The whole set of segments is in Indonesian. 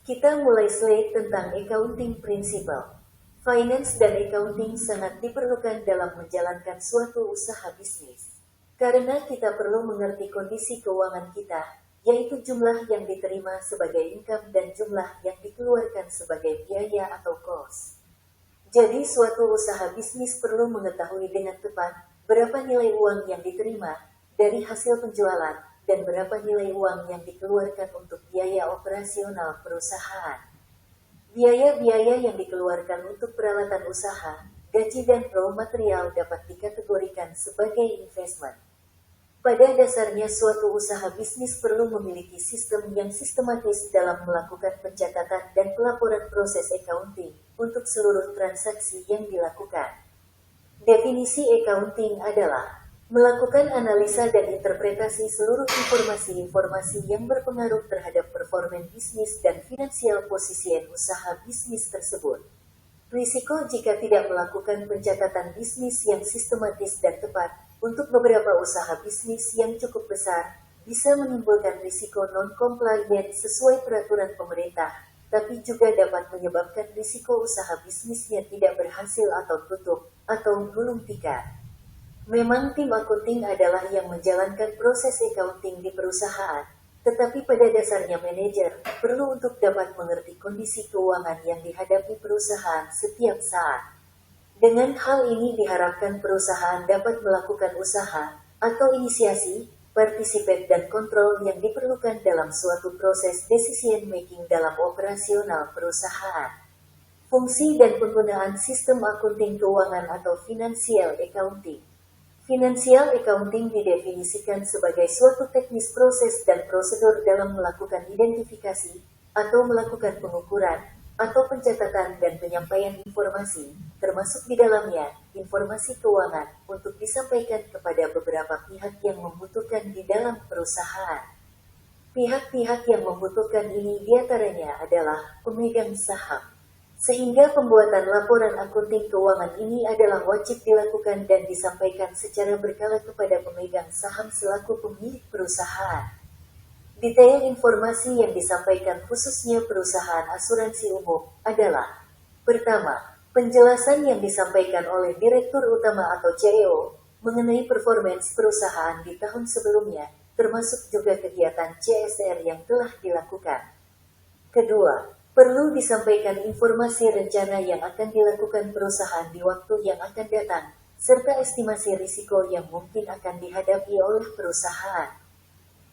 Kita mulai slide tentang accounting principle. Finance dan accounting sangat diperlukan dalam menjalankan suatu usaha bisnis. Karena kita perlu mengerti kondisi keuangan kita, yaitu jumlah yang diterima sebagai income dan jumlah yang dikeluarkan sebagai biaya atau cost. Jadi suatu usaha bisnis perlu mengetahui dengan tepat berapa nilai uang yang diterima dari hasil penjualan dan berapa nilai uang yang dikeluarkan untuk biaya operasional perusahaan. Biaya-biaya yang dikeluarkan untuk peralatan usaha, gaji dan raw material dapat dikategorikan sebagai investment. Pada dasarnya suatu usaha bisnis perlu memiliki sistem yang sistematis dalam melakukan pencatatan dan pelaporan proses accounting untuk seluruh transaksi yang dilakukan. Definisi accounting adalah melakukan analisa dan interpretasi seluruh informasi-informasi yang berpengaruh terhadap performa bisnis dan finansial posisi usaha bisnis tersebut. Risiko jika tidak melakukan pencatatan bisnis yang sistematis dan tepat untuk beberapa usaha bisnis yang cukup besar bisa menimbulkan risiko non-compliant sesuai peraturan pemerintah, tapi juga dapat menyebabkan risiko usaha bisnisnya tidak berhasil atau tutup atau gulung tikar. Memang tim akunting adalah yang menjalankan proses accounting di perusahaan, tetapi pada dasarnya manajer perlu untuk dapat mengerti kondisi keuangan yang dihadapi perusahaan setiap saat. Dengan hal ini diharapkan perusahaan dapat melakukan usaha atau inisiasi, participate dan kontrol yang diperlukan dalam suatu proses decision making dalam operasional perusahaan. Fungsi dan penggunaan sistem akunting keuangan atau financial accounting. Financial accounting didefinisikan sebagai suatu teknis proses dan prosedur dalam melakukan identifikasi atau melakukan pengukuran atau pencatatan dan penyampaian informasi, termasuk di dalamnya informasi keuangan untuk disampaikan kepada beberapa pihak yang membutuhkan di dalam perusahaan. Pihak-pihak yang membutuhkan ini diantaranya adalah pemegang saham. Sehingga pembuatan laporan akunting keuangan ini adalah wajib dilakukan dan disampaikan secara berkala kepada pemegang saham selaku pemilik perusahaan. Detail informasi yang disampaikan khususnya perusahaan asuransi umum adalah: pertama, penjelasan yang disampaikan oleh Direktur Utama atau CEO mengenai performance perusahaan di tahun sebelumnya, termasuk juga kegiatan CSR yang telah dilakukan. Kedua, perlu disampaikan informasi rencana yang akan dilakukan perusahaan di waktu yang akan datang, serta estimasi risiko yang mungkin akan dihadapi oleh perusahaan.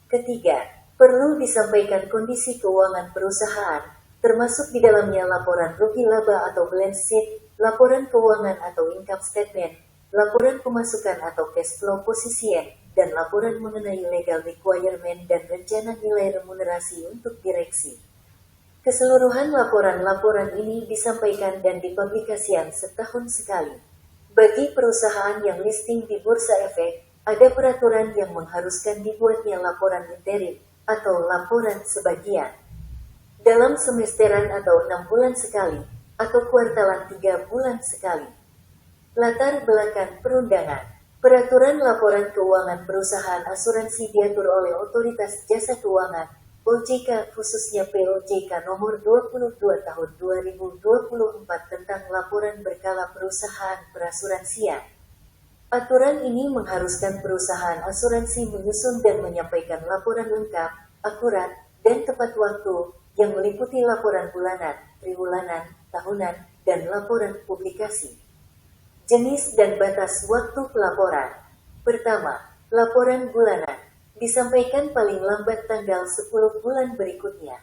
Ketiga, perlu disampaikan kondisi keuangan perusahaan, termasuk di dalamnya laporan rugi laba atau balance sheet, laporan keuangan atau income statement, laporan pemasukan atau cash flow position, dan laporan mengenai legal requirement dan rencana nilai remunerasi untuk direksi. Keseluruhan laporan-laporan ini disampaikan dan dipublikasikan setahun sekali. Bagi perusahaan yang listing di Bursa Efek, ada peraturan yang mengharuskan dibuatnya laporan interim atau laporan sebagian dalam semesteran atau 6 bulan sekali, atau kuartalan 3 bulan sekali. Latar belakang perundangan. Peraturan laporan keuangan perusahaan asuransi diatur oleh Otoritas Jasa Keuangan OJK, khususnya POJK nomor 22 tahun 2024 tentang laporan berkala perusahaan perasuransian. Aturan ini mengharuskan perusahaan asuransi menyusun dan menyampaikan laporan lengkap, akurat, dan tepat waktu yang meliputi laporan bulanan, triwulan, tahunan, dan laporan publikasi. Jenis dan batas waktu pelaporan. Pertama, laporan bulanan. Disampaikan paling lambat tanggal 10 bulan berikutnya.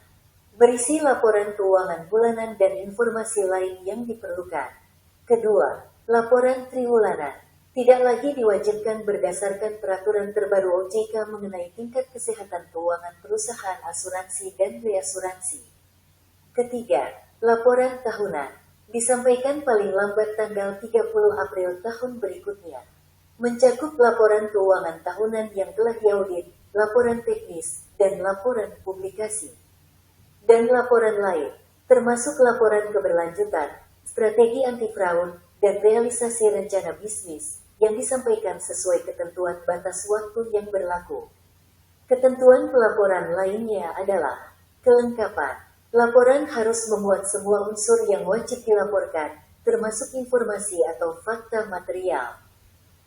Berisi laporan keuangan bulanan dan informasi lain yang diperlukan. Kedua, laporan triwulanan. Tidak lagi diwajibkan berdasarkan peraturan terbaru OJK mengenai tingkat kesehatan keuangan perusahaan asuransi dan reasuransi. Ketiga, laporan tahunan. Disampaikan paling lambat tanggal 30 April tahun berikutnya. Mencakup laporan keuangan tahunan yang telah diaudit, laporan teknis, dan laporan publikasi. Dan laporan lain, termasuk laporan keberlanjutan, strategi anti-fraud, dan realisasi rencana bisnis, yang disampaikan sesuai ketentuan batas waktu yang berlaku. Ketentuan pelaporan lainnya adalah kelengkapan. Laporan harus memuat semua unsur yang wajib dilaporkan, termasuk informasi atau fakta material.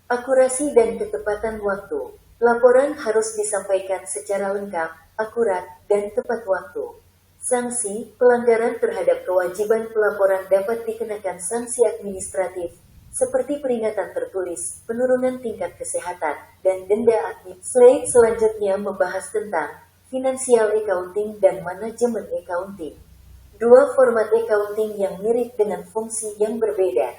Akurasi dan ketepatan waktu. Laporan harus disampaikan secara lengkap, akurat, dan tepat waktu. Sanksi, pelanggaran terhadap kewajiban pelaporan dapat dikenakan sanksi administratif, seperti peringatan tertulis, penurunan tingkat kesehatan, dan denda admin. Slide selanjutnya membahas tentang Financial Accounting dan Manajemen Accounting. Dua format accounting yang mirip dengan fungsi yang berbeda.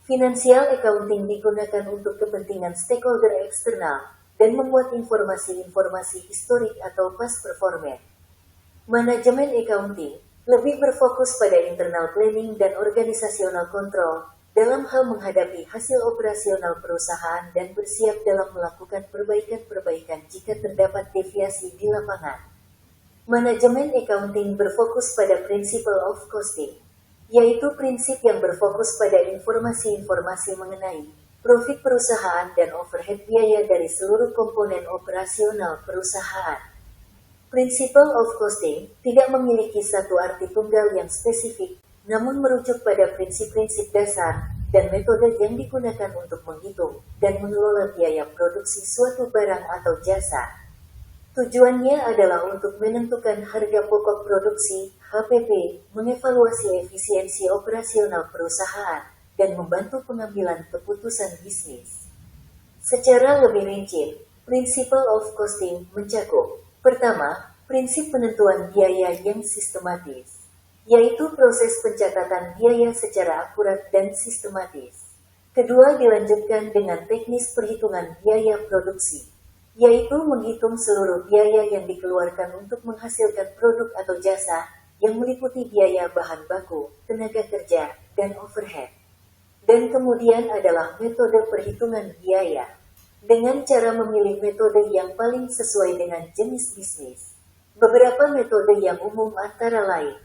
Financial Accounting digunakan untuk kepentingan stakeholder eksternal dan memuat informasi-informasi historik atau past performance. Manajemen Accounting lebih berfokus pada internal planning dan organisasional control dalam hal menghadapi hasil operasional perusahaan dan bersiap dalam melakukan perbaikan-perbaikan jika terdapat deviasi di lapangan. Manajemen Accounting berfokus pada Principle of Costing, yaitu prinsip yang berfokus pada informasi-informasi mengenai profit perusahaan dan overhead biaya dari seluruh komponen operasional perusahaan. Principle of Costing tidak memiliki satu arti tunggal yang spesifik, namun merujuk pada prinsip-prinsip dasar dan metode yang digunakan untuk menghitung dan mengelola biaya produksi suatu barang atau jasa. Tujuannya adalah untuk menentukan harga pokok produksi, HPP, mengevaluasi efisiensi operasional perusahaan, dan membantu pengambilan keputusan bisnis. Secara lebih rinci, Principle of Costing mencakup: pertama, prinsip penentuan biaya yang sistematis, yaitu proses pencatatan biaya secara akurat dan sistematis. Kedua, dilanjutkan dengan teknis perhitungan biaya produksi, yaitu menghitung seluruh biaya yang dikeluarkan untuk menghasilkan produk atau jasa yang meliputi biaya bahan baku, tenaga kerja, dan overhead. Dan kemudian adalah metode perhitungan biaya, dengan cara memilih metode yang paling sesuai dengan jenis bisnis. Beberapa metode yang umum antara lain: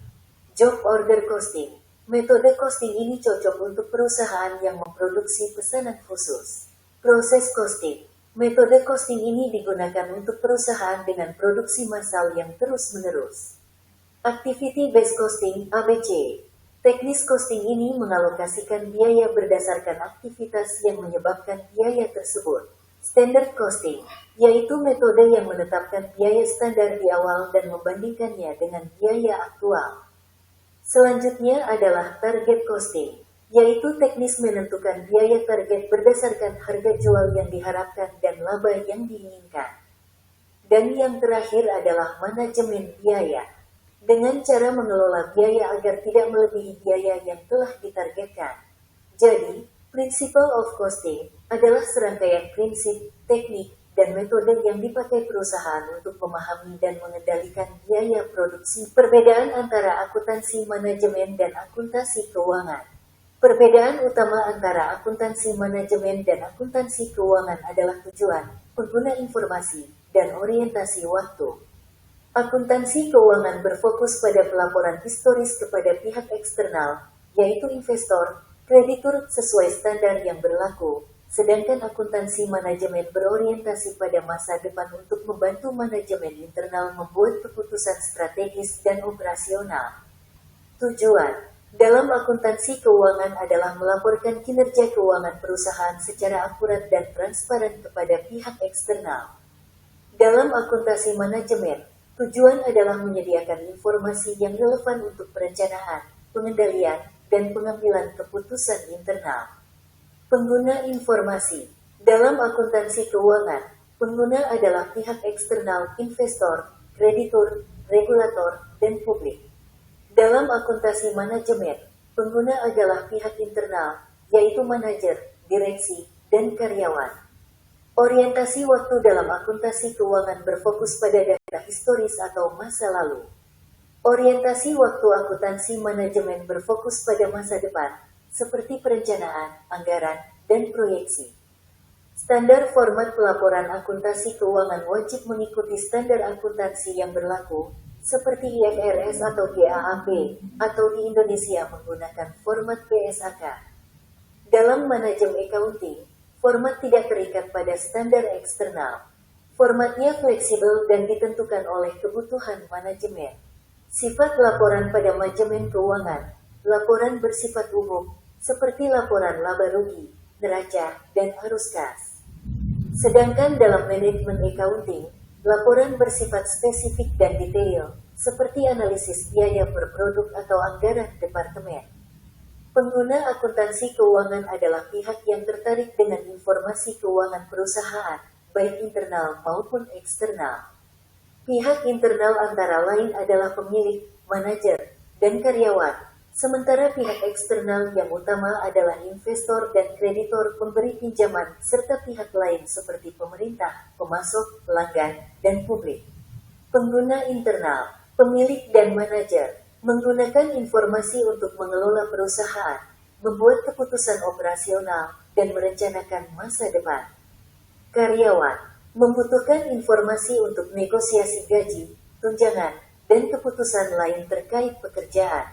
Job Order Costing. Metode costing ini cocok untuk perusahaan yang memproduksi pesanan khusus. Process Costing. Metode costing ini digunakan untuk perusahaan dengan produksi massal yang terus-menerus. Activity Based Costing (ABC). Teknis costing ini mengalokasikan biaya berdasarkan aktivitas yang menyebabkan biaya tersebut. Standard Costing, yaitu metode yang menetapkan biaya standar di awal dan membandingkannya dengan biaya aktual. Selanjutnya adalah Target Costing, yaitu teknis menentukan biaya target berdasarkan harga jual yang diharapkan dan laba yang diinginkan. Dan yang terakhir adalah manajemen biaya, dengan cara mengelola biaya agar tidak melebihi biaya yang telah ditargetkan. Jadi, Principle of Costing adalah serangkaian prinsip, teknik, dan metode yang dipakai perusahaan untuk memahami dan mengendalikan biaya produksi. Perbedaan antara akuntansi manajemen dan akuntansi keuangan. Perbedaan utama antara akuntansi manajemen dan akuntansi keuangan adalah tujuan, pengguna informasi, dan orientasi waktu. Akuntansi keuangan berfokus pada pelaporan historis kepada pihak eksternal, yaitu investor, kreditur sesuai standar yang berlaku, sedangkan akuntansi manajemen berorientasi pada masa depan untuk membantu manajemen internal membuat keputusan strategis dan operasional. Tujuan dalam akuntansi keuangan adalah melaporkan kinerja keuangan perusahaan secara akurat dan transparan kepada pihak eksternal. Dalam akuntansi manajemen, tujuan adalah menyediakan informasi yang relevan untuk perencanaan, pengendalian, dan pengambilan keputusan internal. Pengguna informasi. Dalam akuntansi keuangan, pengguna adalah pihak eksternal, investor, kreditur, regulator, dan publik. Dalam akuntansi manajemen, pengguna adalah pihak internal, yaitu manajer, direksi, dan karyawan. Orientasi waktu dalam akuntansi keuangan berfokus pada data historis atau masa lalu. Orientasi waktu akuntansi manajemen berfokus pada masa depan, seperti perencanaan, anggaran, dan proyeksi. Standar format pelaporan akuntansi keuangan wajib mengikuti standar akuntansi yang berlaku, seperti IFRS atau GAAP, atau di Indonesia menggunakan format PSAK. Dalam manajemen accounting, format tidak terikat pada standar eksternal. Formatnya fleksibel dan ditentukan oleh kebutuhan manajemen. Sifat laporan pada manajemen keuangan. Laporan bersifat umum, seperti laporan laba rugi, neraca, dan arus kas. Sedangkan dalam manajemen accounting, laporan bersifat spesifik dan detail, seperti analisis biaya per produk atau anggaran departemen. Pengguna akuntansi keuangan adalah pihak yang tertarik dengan informasi keuangan perusahaan, baik internal maupun eksternal. Pihak internal antara lain adalah pemilik, manajer, dan karyawan, sementara pihak eksternal yang utama adalah investor dan kreditor pemberi pinjaman serta pihak lain seperti pemerintah, pemasok, pelanggan, dan publik. Pengguna internal, pemilik dan manajer, menggunakan informasi untuk mengelola perusahaan, membuat keputusan operasional, dan merencanakan masa depan. Karyawan membutuhkan informasi untuk negosiasi gaji, tunjangan, dan keputusan lain terkait pekerjaan.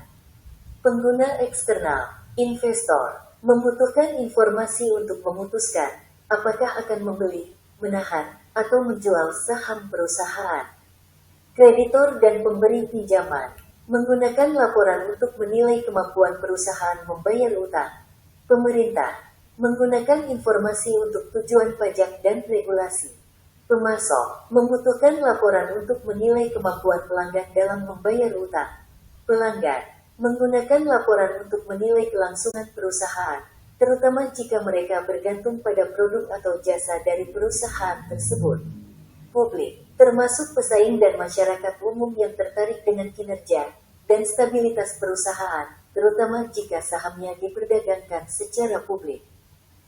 Pengguna eksternal, investor, membutuhkan informasi untuk memutuskan apakah akan membeli, menahan, atau menjual saham perusahaan. Kreditor dan pemberi pinjaman menggunakan laporan untuk menilai kemampuan perusahaan membayar utang. Pemerintah menggunakan informasi untuk tujuan pajak dan regulasi. Pemasok membutuhkan laporan untuk menilai kemampuan pelanggan dalam membayar utang. Pelanggan menggunakan laporan untuk menilai kelangsungan perusahaan, terutama jika mereka bergantung pada produk atau jasa dari perusahaan tersebut. Publik, termasuk pesaing dan masyarakat umum yang tertarik dengan kinerja dan stabilitas perusahaan, terutama jika sahamnya diperdagangkan secara publik.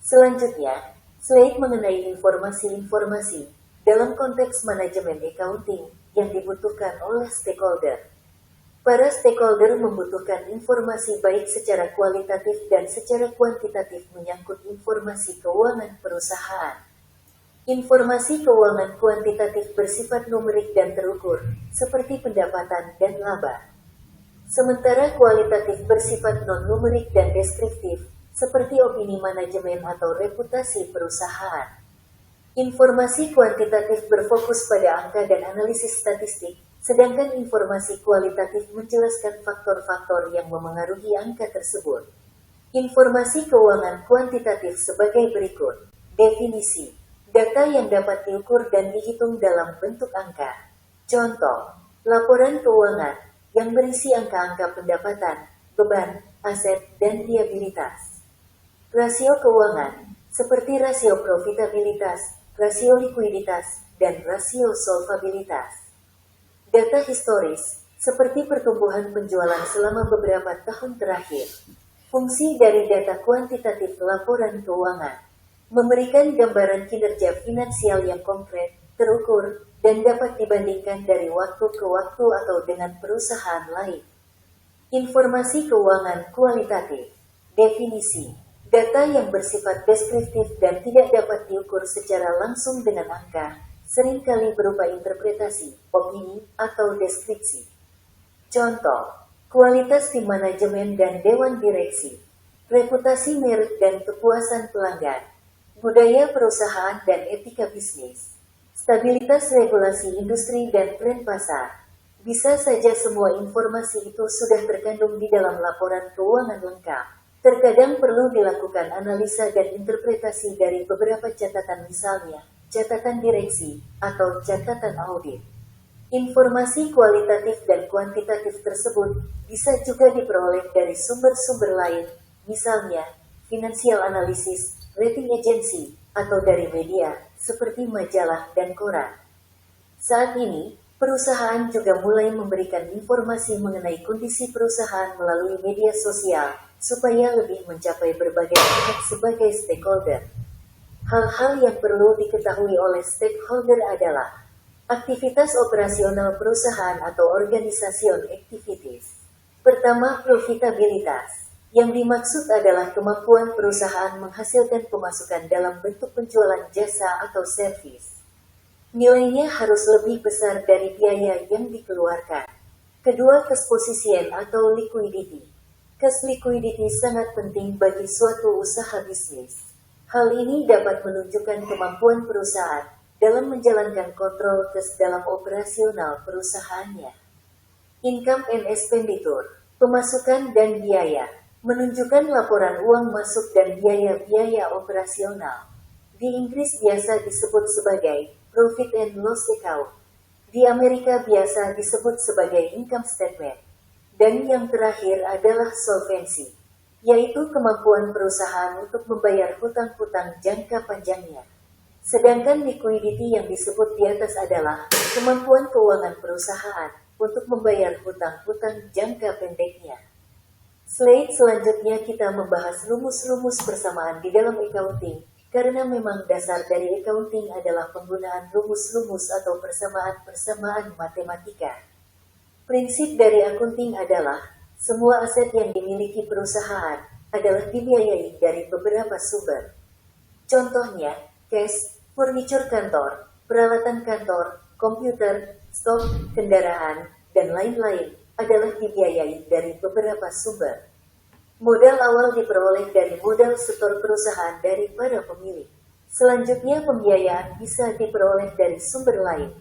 Selanjutnya, slide mengenai informasi-informasi dalam konteks manajemen accounting yang dibutuhkan oleh stakeholder. Para stakeholder membutuhkan informasi baik secara kualitatif dan secara kuantitatif menyangkut informasi keuangan perusahaan. Informasi keuangan kuantitatif bersifat numerik dan terukur, seperti pendapatan dan laba. Sementara kualitatif bersifat non-numerik dan deskriptif, seperti opini manajemen atau reputasi perusahaan. Informasi kuantitatif berfokus pada angka dan analisis statistik, sedangkan informasi kualitatif menjelaskan faktor-faktor yang memengaruhi angka tersebut. Informasi keuangan kuantitatif sebagai berikut. Definisi. Data yang dapat diukur dan dihitung dalam bentuk angka. Contoh, laporan keuangan yang berisi angka-angka pendapatan, beban, aset, dan liabilitas. Rasio keuangan, seperti rasio profitabilitas, rasio likuiditas, dan rasio solvabilitas. Data historis, seperti pertumbuhan penjualan selama beberapa tahun terakhir. Fungsi dari data kuantitatif laporan keuangan memberikan gambaran kinerja finansial yang konkret, terukur, dan dapat dibandingkan dari waktu ke waktu atau dengan perusahaan lain. Informasi keuangan kualitatif. Definisi. Data yang bersifat deskriptif dan tidak dapat diukur secara langsung dengan angka, seringkali berupa interpretasi, opini, atau deskripsi. Contoh, kualitas tim manajemen dan dewan direksi, reputasi merek dan kepuasan pelanggan, budaya perusahaan dan etika bisnis, stabilitas regulasi industri dan tren pasar. Bisa saja semua informasi itu sudah terkandung di dalam laporan keuangan lengkap. Terkadang perlu dilakukan analisa dan interpretasi dari beberapa catatan, misalnya catatan direksi atau catatan audit. Informasi kualitatif dan kuantitatif tersebut bisa juga diperoleh dari sumber-sumber lain, misalnya financial analysis, rating agency, atau dari media, seperti majalah dan koran. Saat ini, perusahaan juga mulai memberikan informasi mengenai kondisi perusahaan melalui media sosial, supaya lebih mencapai berbagai pihak sebagai stakeholder. Hal-hal yang perlu diketahui oleh stakeholder adalah aktivitas operasional perusahaan atau organisation activities. Pertama, profitabilitas. Yang dimaksud adalah kemampuan perusahaan menghasilkan pemasukan dalam bentuk penjualan jasa atau servis. Nilainya harus lebih besar dari biaya yang dikeluarkan. Kedua, cash position atau liquidity. Cash liquidity sangat penting bagi suatu usaha bisnis. Hal ini dapat menunjukkan kemampuan perusahaan dalam menjalankan kontrol cash dalam operasional perusahaannya. Income and expenditure, pemasukan dan biaya, menunjukkan laporan uang masuk dan biaya-biaya operasional. Di Inggris biasa disebut sebagai profit and loss account. Di Amerika biasa disebut sebagai income statement. Dan yang terakhir adalah solvency, yaitu kemampuan perusahaan untuk membayar hutang-hutang jangka panjangnya. Sedangkan liquidity yang disebut di atas adalah kemampuan keuangan perusahaan untuk membayar hutang-hutang jangka pendeknya. Slide selanjutnya kita membahas rumus-rumus persamaan di dalam accounting, karena memang dasar dari accounting adalah penggunaan rumus-rumus atau persamaan-persamaan matematika. Prinsip dari accounting adalah, semua aset yang dimiliki perusahaan adalah dibiayai dari beberapa sumber. Contohnya, cash, furniture kantor, peralatan kantor, komputer, stok, kendaraan, dan lain-lain adalah dibiayai dari beberapa sumber. Modal awal diperoleh dari modal setor perusahaan dari para pemilik. Selanjutnya pembiayaan bisa diperoleh dari sumber lain.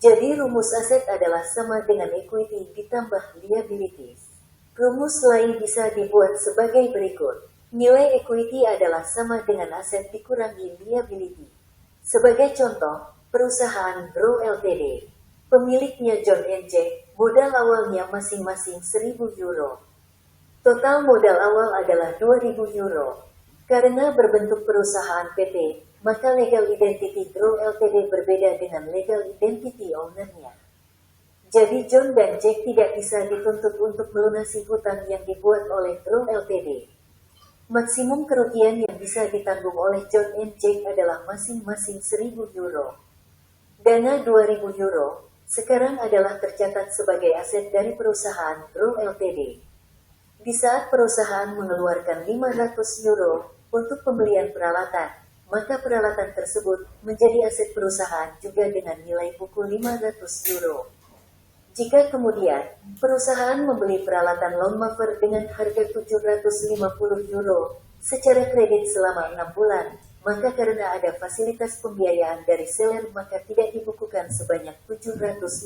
Jadi rumus aset adalah sama dengan equity ditambah liabilities. Rumus lain bisa dibuat sebagai berikut. Nilai equity adalah sama dengan aset dikurangi liability. Sebagai contoh, perusahaan Grow Ltd. Pemiliknya John and Jack, modal awalnya masing-masing 1.000 euro. Total modal awal adalah 2.000 euro. Karena berbentuk perusahaan PT, maka legal identity Grow Ltd berbeda dengan legal identity ownernya. Jadi John dan Jack tidak bisa dituntut untuk melunasi hutang yang dibuat oleh Grow Ltd. Maksimum kerugian yang bisa ditanggung oleh John and Jack adalah masing-masing 1.000 euro. Dana 2.000 euro sekarang adalah tercatat sebagai aset dari perusahaan Grow Ltd. Di saat perusahaan mengeluarkan 500 euro untuk pembelian peralatan, maka peralatan tersebut menjadi aset perusahaan juga dengan nilai buku 500 euro. Jika kemudian perusahaan membeli peralatan lawnmower dengan harga 750 euro secara kredit selama 6 bulan, maka karena ada fasilitas pembiayaan dari seller maka tidak dibukukan sebanyak 750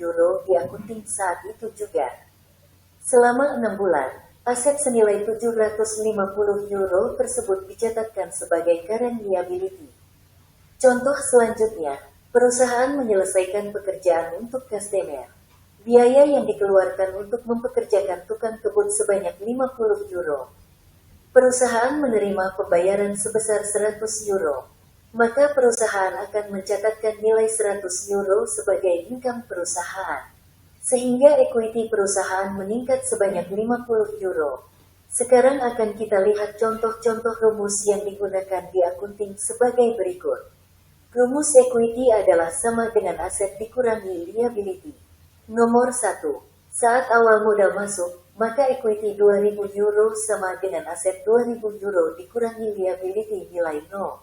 euro di akunting saat itu juga. Selama 6 bulan, aset senilai 750 euro tersebut dicatatkan sebagai current liability. Contoh selanjutnya, perusahaan menyelesaikan pekerjaan untuk customer. Biaya yang dikeluarkan untuk mempekerjakan tukang kebun sebanyak 50 euro. Perusahaan menerima pembayaran sebesar 100 euro. Maka perusahaan akan mencatatkan nilai 100 euro sebagai income perusahaan. Sehingga equity perusahaan meningkat sebanyak 50 euro. Sekarang akan kita lihat contoh-contoh rumus yang digunakan di akunting sebagai berikut. Rumus equity adalah sama dengan aset dikurangi liability. Nomor 1. Saat awal modal masuk, maka equity 2.000 euro sama dengan aset 2.000 euro dikurangi liability nilai 0.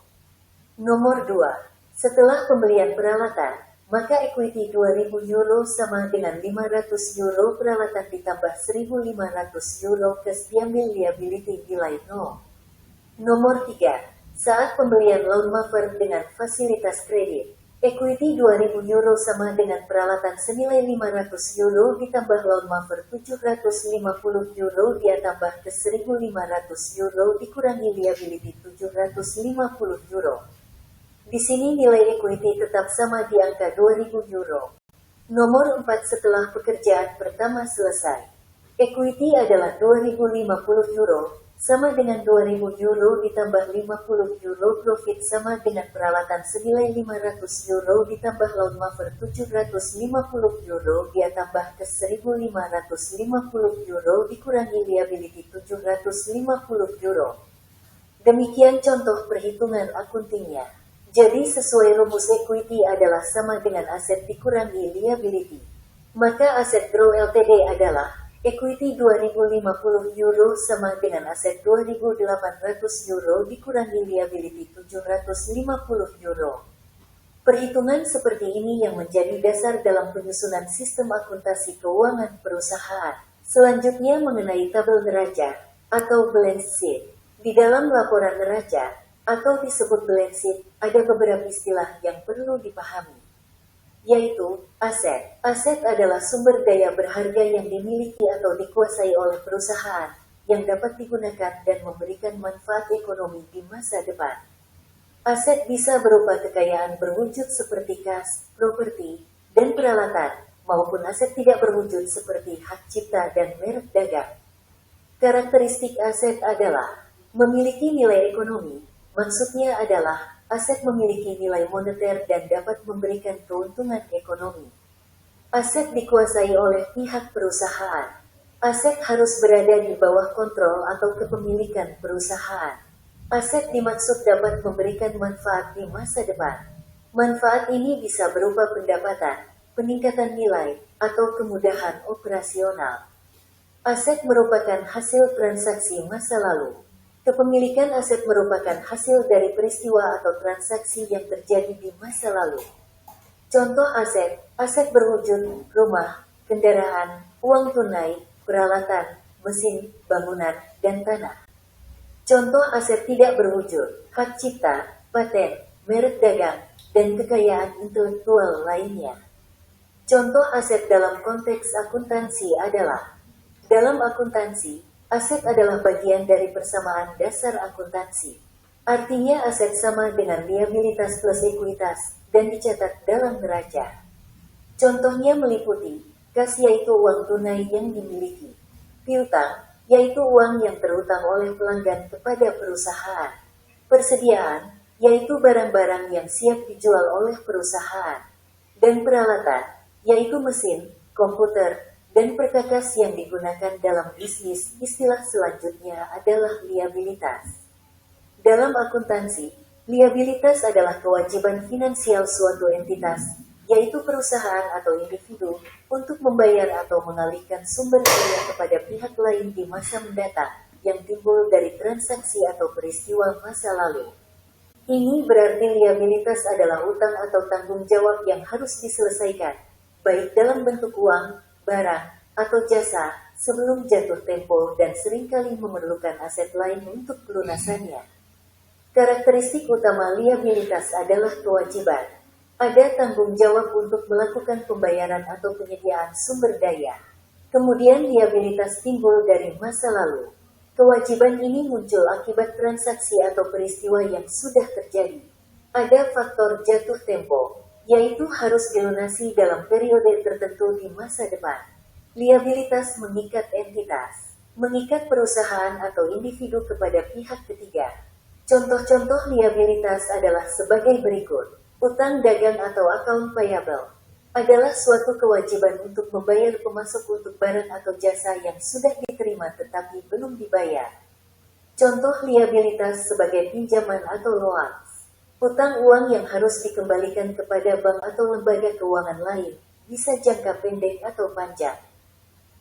Nomor 2. Setelah pembelian peralatan, maka equity 2.000 euro sama dengan 500 euro peralatan ditambah 1.500 euro plus diambil liability nilai 0. Nomor 3. Saat pembelian lawnmower dengan fasilitas kredit, equity 2.000 euro sama dengan peralatan senilai 500 euro ditambah lawnmower 750 euro dia tambah ke 1.500 euro dikurangi liability 750 euro. Di sini nilai equity tetap sama di angka 2.000 euro. Nomor 4 setelah pekerjaan pertama selesai. Equity adalah 2.050 euro. Sama dengan 2.000 euro ditambah 50 euro profit sama dengan peralatan senilai 500 euro ditambah lawnmower 750 euro dia tambah ke 1.550 euro dikurangi liability 750 euro. Demikian contoh perhitungan akuntingnya. Jadi sesuai rumus equity adalah sama dengan aset dikurangi liability. Maka aset Grow Ltd adalah equity 2.050 euro sama dengan aset 2.800 euro dikurangi liability 750 euro. Perhitungan seperti ini yang menjadi dasar dalam penyusunan sistem akuntansi keuangan perusahaan. Selanjutnya mengenai tabel neraca atau balance sheet. Di dalam laporan neraca atau disebut balance sheet, ada beberapa istilah yang perlu dipahami. yaitu aset. Aset adalah sumber daya berharga yang dimiliki atau dikuasai oleh perusahaan, yang dapat digunakan dan memberikan manfaat ekonomi di masa depan. Aset bisa berupa kekayaan berwujud seperti kas, properti, dan peralatan, maupun aset tidak berwujud seperti hak cipta dan merek dagang. Karakteristik aset adalah memiliki nilai ekonomi, maksudnya adalah aset memiliki nilai moneter dan dapat memberikan keuntungan ekonomi. Aset dikuasai oleh pihak perusahaan. Aset harus berada di bawah kontrol atau kepemilikan perusahaan. Aset dimaksud dapat memberikan manfaat di masa depan. Manfaat ini bisa berupa pendapatan, peningkatan nilai, atau kemudahan operasional. Aset merupakan hasil transaksi masa lalu. Kepemilikan aset merupakan hasil dari peristiwa atau transaksi yang terjadi di masa lalu. Contoh aset berwujud rumah, kendaraan, uang tunai, peralatan, mesin, bangunan, dan tanah. Contoh aset tidak berwujud, hak cipta, paten, merek dagang, dan kekayaan intelektual lainnya. Contoh aset dalam konteks akuntansi adalah, dalam akuntansi, aset adalah bagian dari persamaan dasar akuntansi. Artinya aset sama dengan liabilitas plus ekuitas, dan dicatat dalam neraca. Contohnya meliputi, kas yaitu uang tunai yang dimiliki. Piutang, yaitu uang yang terutang oleh pelanggan kepada perusahaan. Persediaan, yaitu barang-barang yang siap dijual oleh perusahaan. Dan peralatan, yaitu mesin, komputer, dan perkakas yang digunakan dalam bisnis. Istilah selanjutnya adalah liabilitas. Dalam akuntansi, liabilitas adalah kewajiban finansial suatu entitas, yaitu perusahaan atau individu, untuk membayar atau mengalihkan sumber daya kepada pihak lain di masa mendatang, yang timbul dari transaksi atau peristiwa masa lalu. Ini berarti liabilitas adalah utang atau tanggung jawab yang harus diselesaikan, baik dalam bentuk uang, barang, atau jasa, sebelum jatuh tempo dan seringkali memerlukan aset lain untuk pelunasannya. Karakteristik utama liabilitas adalah kewajiban. Ada tanggung jawab untuk melakukan pembayaran atau penyediaan sumber daya. Kemudian liabilitas timbul dari masa lalu. Kewajiban ini muncul akibat transaksi atau peristiwa yang sudah terjadi. Ada faktor jatuh tempo, yaitu harus dilunasi dalam periode tertentu di masa depan. Liabilitas mengikat entitas, mengikat perusahaan atau individu kepada pihak ketiga. Contoh-contoh liabilitas adalah sebagai berikut. Utang dagang atau account payable adalah suatu kewajiban untuk membayar pemasok untuk barang atau jasa yang sudah diterima tetapi belum dibayar. Contoh liabilitas sebagai pinjaman atau loans. Utang uang yang harus dikembalikan kepada bank atau lembaga keuangan lain, bisa jangka pendek atau panjang.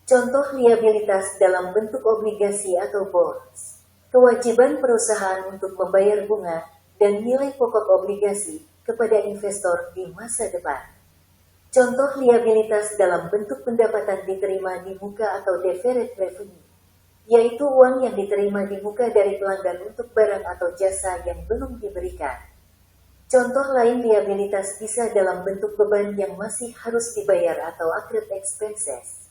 Contoh liabilitas dalam bentuk obligasi atau bonds. Kewajiban perusahaan untuk membayar bunga dan nilai pokok obligasi kepada investor di masa depan. Contoh liabilitas dalam bentuk pendapatan diterima di muka atau deferred revenue, yaitu uang yang diterima di muka dari pelanggan untuk barang atau jasa yang belum diberikan. Contoh lain liabilitas bisa dalam bentuk beban yang masih harus dibayar atau accrued expenses,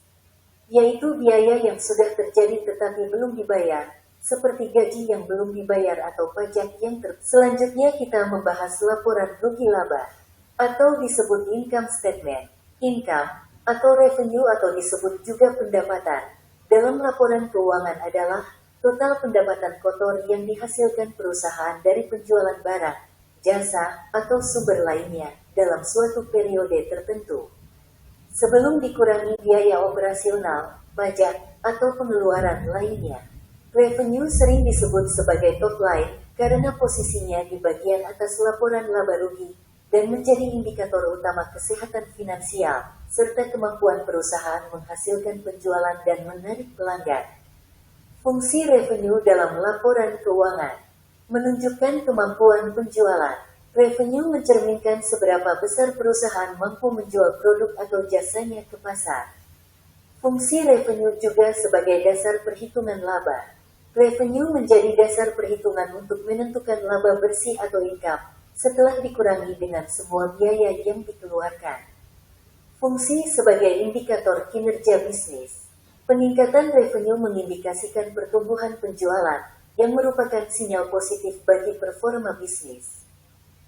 yaitu biaya yang sudah terjadi tetapi belum dibayar, seperti gaji yang belum dibayar atau pajak yang Selanjutnya kita membahas laporan rugi laba, atau disebut income statement, income, atau revenue atau disebut juga pendapatan. Dalam laporan keuangan adalah total pendapatan kotor yang dihasilkan perusahaan dari penjualan barang, jasa, atau sumber lainnya dalam suatu periode tertentu. Sebelum dikurangi biaya operasional, pajak, atau pengeluaran lainnya. Revenue sering disebut sebagai top line karena posisinya di bagian atas laporan laba rugi dan menjadi indikator utama kesehatan finansial serta kemampuan perusahaan menghasilkan penjualan dan menarik pelanggan. Fungsi revenue dalam laporan keuangan menunjukkan kemampuan penjualan. Revenue mencerminkan seberapa besar perusahaan mampu menjual produk atau jasanya ke pasar. Fungsi revenue juga sebagai dasar perhitungan laba. Revenue menjadi dasar perhitungan untuk menentukan laba bersih atau income setelah dikurangi dengan semua biaya yang dikeluarkan. Fungsi sebagai indikator kinerja bisnis. Peningkatan revenue mengindikasikan pertumbuhan penjualan, yang merupakan sinyal positif bagi performa bisnis.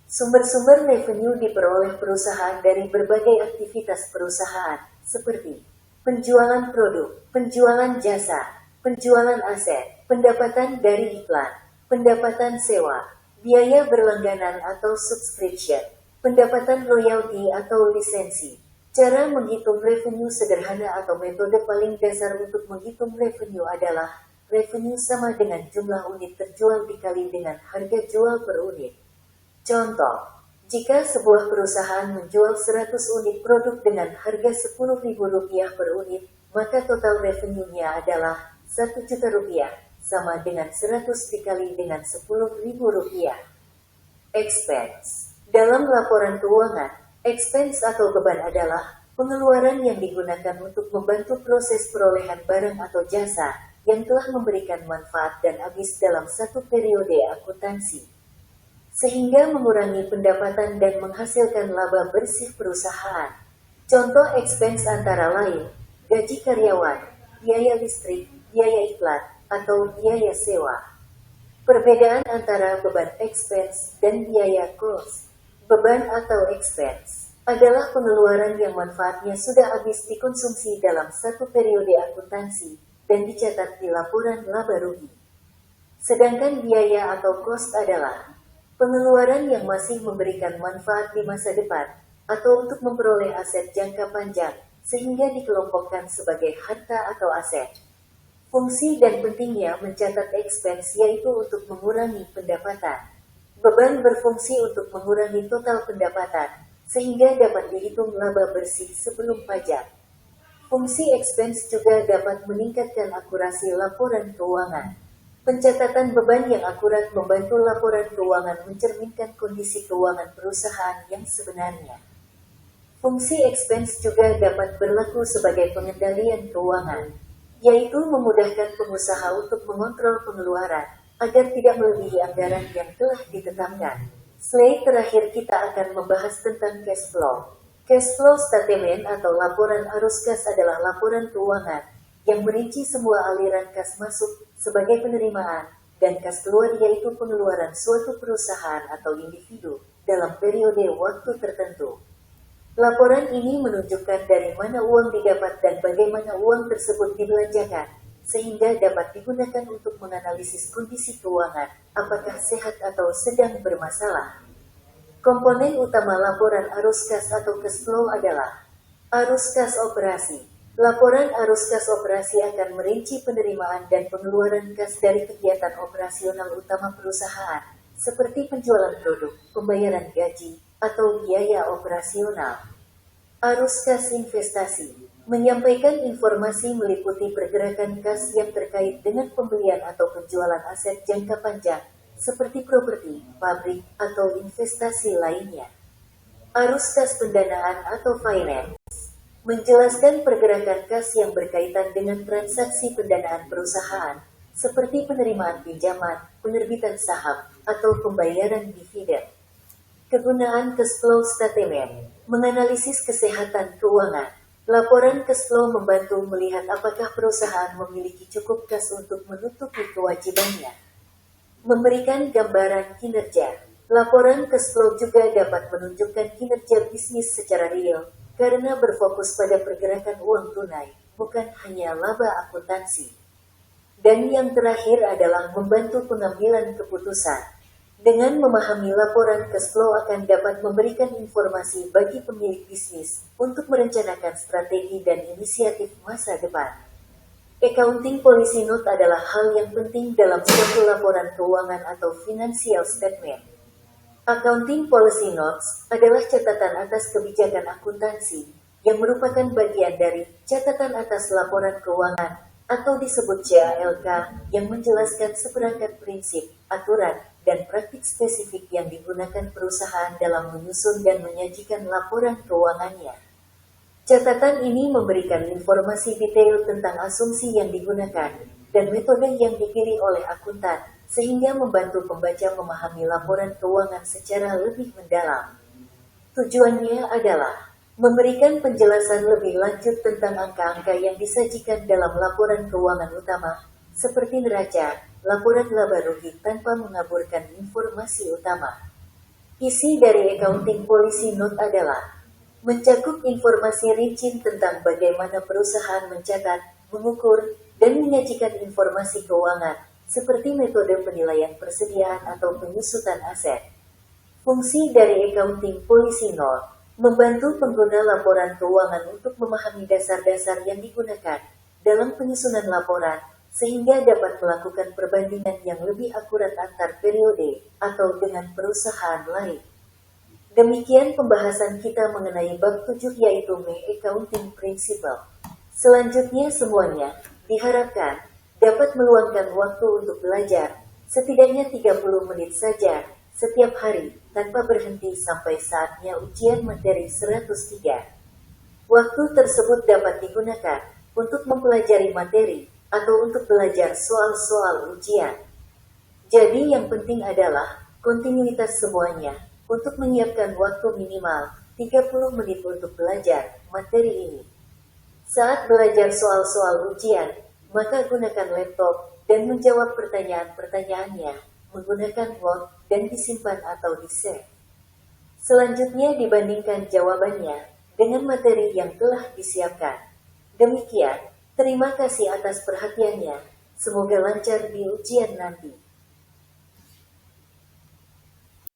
Sumber-sumber revenue diperoleh perusahaan dari berbagai aktivitas perusahaan, seperti penjualan produk, penjualan jasa, penjualan aset, pendapatan dari iklan, pendapatan sewa, biaya berlangganan atau subscription, pendapatan royalti atau lisensi. Cara menghitung revenue sederhana atau metode paling dasar untuk menghitung revenue adalah revenue sama dengan jumlah unit terjual dikali dengan harga jual per unit. Contoh, jika sebuah perusahaan menjual 100 unit produk dengan harga Rp10.000 per unit, maka total revenue-nya adalah Rp1.000.000, sama dengan 100 dikali dengan Rp10.000. Expense. Dalam laporan keuangan, expense atau beban adalah pengeluaran yang digunakan untuk membantu proses perolehan barang atau jasa yang telah memberikan manfaat dan habis dalam satu periode akuntansi, sehingga mengurangi pendapatan dan menghasilkan laba bersih perusahaan. Contoh expense antara lain, gaji karyawan, biaya listrik, biaya iklan, atau biaya sewa. Perbedaan antara beban expense dan biaya cost. Beban atau expense adalah pengeluaran yang manfaatnya sudah habis dikonsumsi dalam satu periode akuntansi dan dicatat di laporan laba rugi. Sedangkan biaya atau cost adalah pengeluaran yang masih memberikan manfaat di masa depan atau untuk memperoleh aset jangka panjang sehingga dikelompokkan sebagai harta atau aset. Fungsi dan pentingnya mencatat expense yaitu untuk mengurangi pendapatan. Beban berfungsi untuk mengurangi total pendapatan, sehingga dapat dihitung laba bersih sebelum pajak. Fungsi expense juga dapat meningkatkan akurasi laporan keuangan. Pencatatan beban yang akurat membantu laporan keuangan mencerminkan kondisi keuangan perusahaan yang sebenarnya. Fungsi expense juga dapat berlaku sebagai pengendalian keuangan, yaitu memudahkan pengusaha untuk mengontrol pengeluaran, agar tidak melebihi anggaran yang telah ditetapkan. Slide terakhir kita akan membahas tentang cash flow. Cash flow statement atau laporan arus kas adalah laporan keuangan yang merinci semua aliran kas masuk sebagai penerimaan dan kas keluar yaitu pengeluaran suatu perusahaan atau individu dalam periode waktu tertentu. Laporan ini menunjukkan dari mana uang didapat dan bagaimana uang tersebut dibelanjakan, sehingga dapat digunakan untuk menganalisis kondisi keuangan, apakah sehat atau sedang bermasalah. Komponen utama laporan arus kas atau cash flow adalah arus kas operasi. Laporan arus kas operasi akan merinci penerimaan dan pengeluaran kas dari kegiatan operasional utama perusahaan, seperti penjualan produk, pembayaran gaji, atau biaya operasional. Arus kas investasi menyampaikan informasi meliputi pergerakan kas yang terkait dengan pembelian atau penjualan aset jangka panjang, seperti properti, pabrik, atau investasi lainnya. Arus kas pendanaan atau finance menjelaskan pergerakan kas yang berkaitan dengan transaksi pendanaan perusahaan, seperti penerimaan pinjaman, penerbitan saham, atau pembayaran dividen. Kegunaan cash flow statement menganalisis kesehatan keuangan. Laporan cash flow membantu melihat apakah perusahaan memiliki cukup kas untuk menutupi kewajibannya. Memberikan gambaran kinerja. Laporan cash flow juga dapat menunjukkan kinerja bisnis secara real, karena berfokus pada pergerakan uang tunai, bukan hanya laba akuntansi. Dan yang terakhir adalah membantu pengambilan keputusan. Dengan memahami laporan cash flow akan dapat memberikan informasi bagi pemilik bisnis untuk merencanakan strategi dan inisiatif masa depan. Accounting policy note adalah hal yang penting dalam suatu laporan keuangan atau financial statement. Accounting policy notes adalah catatan atas kebijakan akuntansi yang merupakan bagian dari catatan atas laporan keuangan atau disebut CALK yang menjelaskan seperangkat prinsip, aturan, dan praktik spesifik yang digunakan perusahaan dalam menyusun dan menyajikan laporan keuangannya. Catatan ini memberikan informasi detail tentang asumsi yang digunakan dan metode yang dipilih oleh akuntan, sehingga membantu pembaca memahami laporan keuangan secara lebih mendalam. Tujuannya adalah Memberikan penjelasan lebih lanjut tentang angka-angka yang disajikan dalam laporan keuangan utama, seperti neraca, laporan laba rugi tanpa mengaburkan informasi utama. Isi dari accounting policy note adalah mencakup informasi rinci tentang bagaimana perusahaan mencatat, mengukur, dan menyajikan informasi keuangan, seperti metode penilaian persediaan atau penyusutan aset. Fungsi dari accounting policy note membantu pengguna laporan keuangan untuk memahami dasar-dasar yang digunakan dalam penyusunan laporan, sehingga dapat melakukan perbandingan yang lebih akurat antar periode atau dengan perusahaan lain. Demikian pembahasan kita mengenai bab 7 yaitu Accounting Principle. Selanjutnya semuanya diharapkan dapat meluangkan waktu untuk belajar, setidaknya 30 menit saja setiap hari, tanpa berhenti sampai saatnya ujian materi 103. Waktu tersebut dapat digunakan untuk mempelajari materi atau untuk belajar soal-soal ujian. Jadi yang penting adalah kontinuitas semuanya untuk menyiapkan waktu minimal 30 menit untuk belajar materi ini. Saat belajar soal-soal ujian, maka gunakan laptop dan menjawab pertanyaan-pertanyaannya menggunakan Word dan disimpan atau di-save. Selanjutnya dibandingkan jawabannya dengan materi yang telah disiapkan. Demikian, terima kasih atas perhatiannya. Semoga lancar di ujian nanti.